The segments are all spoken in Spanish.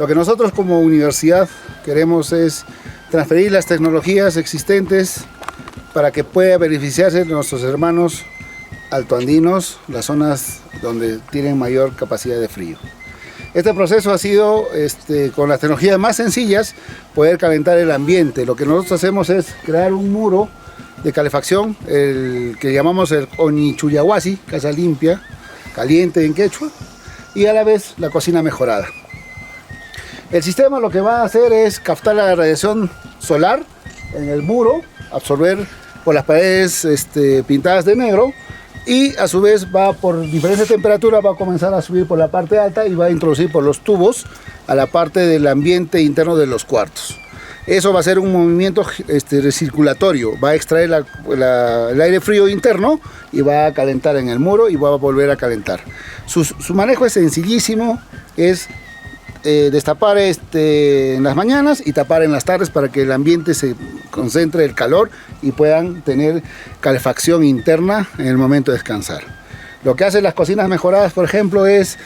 Lo que nosotros como universidad queremos es transferir las tecnologías existentes para que pueda beneficiarse nuestros hermanos altoandinos, las zonas donde tienen mayor capacidad de frío. Este proceso ha sido, con las tecnologías más sencillas, poder calentar el ambiente. Lo que nosotros hacemos es crear un muro de calefacción, el que llamamos el Onichuyahuasi, casa limpia, caliente en quechua, y a la vez la cocina mejorada. El sistema lo que va a hacer es captar la radiación solar en el muro, absorber por las paredes pintadas de negro, y a su vez va por diferentes temperaturas, va a comenzar a subir por la parte alta y va a introducir por los tubos a la parte del ambiente interno de los cuartos. Eso va a ser un movimiento recirculatorio, va a extraer el aire frío interno y va a calentar en el muro y va a volver a calentar. Su manejo es sencillísimo, es destapar en las mañanas y tapar en las tardes para que el ambiente se concentre el calor y puedan tener calefacción interna en el momento de descansar. Lo que hacen las cocinas mejoradas, por ejemplo, es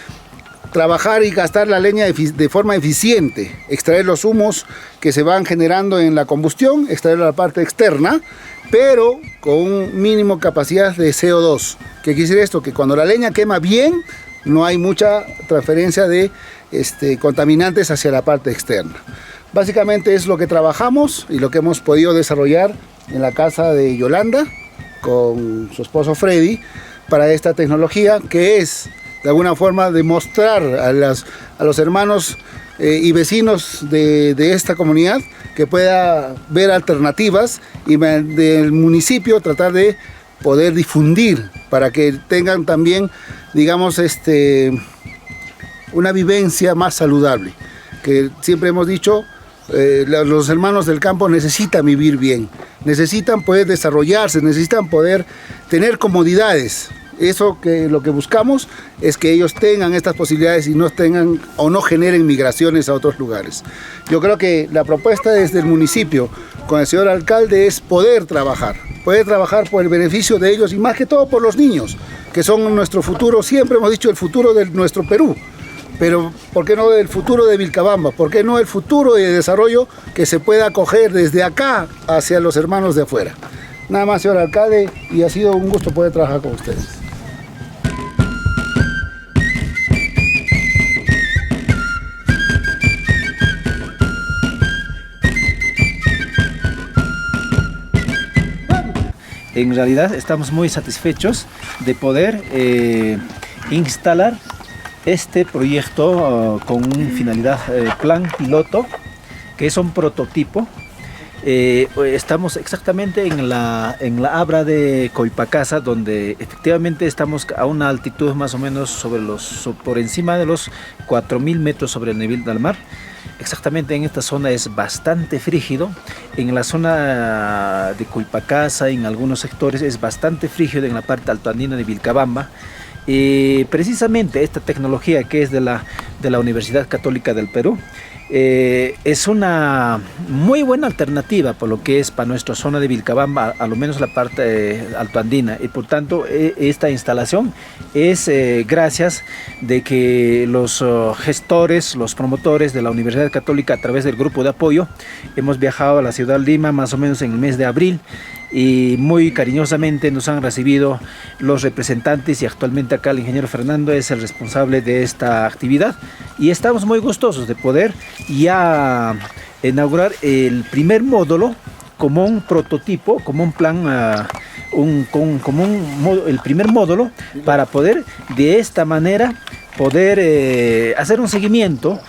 trabajar y gastar la leña de forma eficiente, extraer los humos que se van generando en la combustión, extraer la parte externa, pero con un mínimo capacidad de CO2. ¿Qué quiere decir esto? Que cuando la leña quema bien, no hay mucha transferencia de contaminantes hacia la parte externa. Básicamente es lo que trabajamos y lo que hemos podido desarrollar en la casa de Yolanda con su esposo Freddy para esta tecnología, que es de alguna forma demostrar a los hermanos y vecinos de esta comunidad que pueda ver alternativas y del municipio tratar de poder difundir para que tengan también, digamos, una vivencia más saludable, que siempre hemos dicho, los hermanos del campo necesitan vivir bien, necesitan poder desarrollarse, necesitan poder tener comodidades. Eso que lo que buscamos es que ellos tengan estas posibilidades y no tengan o no generen migraciones a otros lugares. Yo creo que la propuesta desde el municipio con el señor alcalde es poder trabajar por el beneficio de ellos y más que todo por los niños, que son nuestro futuro. Siempre hemos dicho el futuro de nuestro Perú, pero ¿por qué no el futuro de Vilcabamba? ¿Por qué no el futuro de desarrollo que se pueda acoger desde acá hacia los hermanos de afuera? Nada más, señor alcalde, y ha sido un gusto poder trabajar con ustedes. En realidad estamos muy satisfechos de poder instalar este proyecto con finalidad plan piloto, que es un prototipo. Estamos exactamente en la abra de Coipacasa, donde efectivamente estamos a una altitud más o menos por encima de los 4.000 metros sobre el nivel del mar. Exactamente en esta zona es bastante frígido. En la zona de Coipacasa, en algunos sectores, es bastante frígido en la parte altoandina de Vilcabamba. Precisamente esta tecnología que es de la Universidad Católica del Perú es una muy buena alternativa por lo que es para nuestra zona de Vilcabamba, a lo menos la parte altoandina, y por tanto esta instalación es gracias de que los gestores, los promotores de la Universidad Católica a través del grupo de apoyo hemos viajado a la ciudad de Lima más o menos en el mes de abril y muy cariñosamente nos han recibido los representantes y actualmente acá el ingeniero Fernando es el responsable de esta actividad y estamos muy gustosos de poder ya inaugurar el primer módulo como un prototipo, como un plan, el primer módulo para poder de esta manera poder hacer un seguimiento.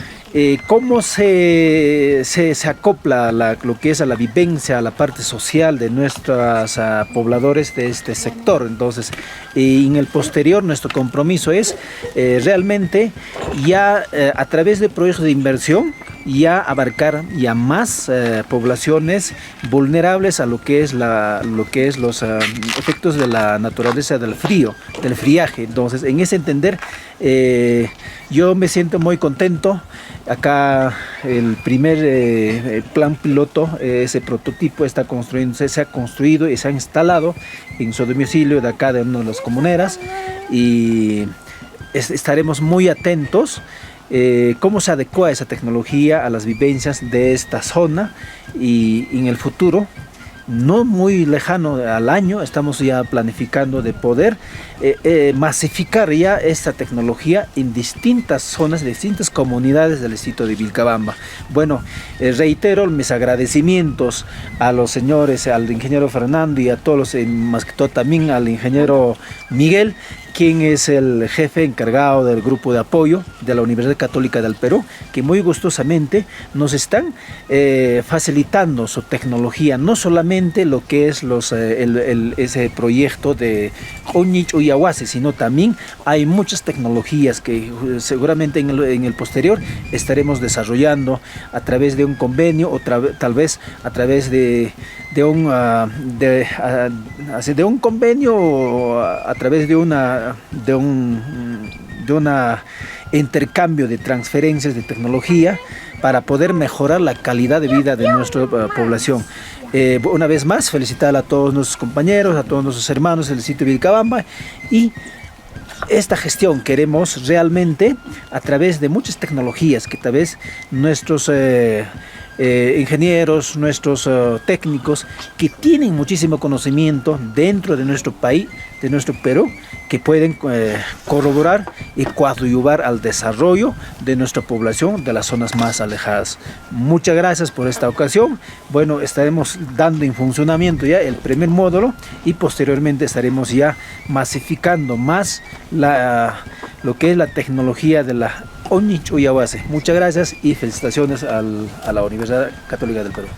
Cómo se acopla lo que es a la vivencia, a la parte social de nuestros pobladores de este sector. Entonces, en el posterior nuestro compromiso es realmente ya a través de proyectos de inversión ya abarcar ya más poblaciones vulnerables a lo que es los efectos de la naturaleza del frío, del friaje. Entonces, en ese entender, yo me siento muy contento. Acá el primer plan piloto, ese prototipo está construyéndose, se ha construido y se ha instalado en su domicilio de acá de una de las comuneras y estaremos muy atentos cómo se adecua esa tecnología a las vivencias de esta zona, y en el futuro, no muy lejano al año, estamos ya planificando de poder masificar ya esta tecnología en distintas zonas, distintas comunidades del distrito de Vilcabamba. Bueno, reitero mis agradecimientos a los señores, al ingeniero Fernando y a todos los, más que todo también al ingeniero Miguel, quien es el jefe encargado del grupo de apoyo de la Universidad Católica del Perú, que muy gustosamente nos están facilitando su tecnología, no solamente lo que es ese proyecto de Oñich Uyahuasi, sino también hay muchas tecnologías que seguramente en el posterior estaremos desarrollando a través de un convenio, o tal vez a través de un convenio, o a través de un intercambio de transferencias de tecnología para poder mejorar la calidad de vida de nuestra población. Una vez más, felicitar a todos nuestros compañeros, a todos nuestros hermanos del sitio de Vilcabamba, y esta gestión queremos realmente a través de muchas tecnologías que tal vez nuestros ingenieros, nuestros técnicos que tienen muchísimo conocimiento dentro de nuestro país, de nuestro Perú, que pueden corroborar y coadyuvar al desarrollo de nuestra población de las zonas más alejadas. Muchas gracias por esta ocasión. Bueno, estaremos dando en funcionamiento ya el primer módulo, y posteriormente estaremos ya masificando más lo que es la tecnología de la Oñich Uyahuasi. Muchas gracias y felicitaciones a la Universidad Católica del Perú.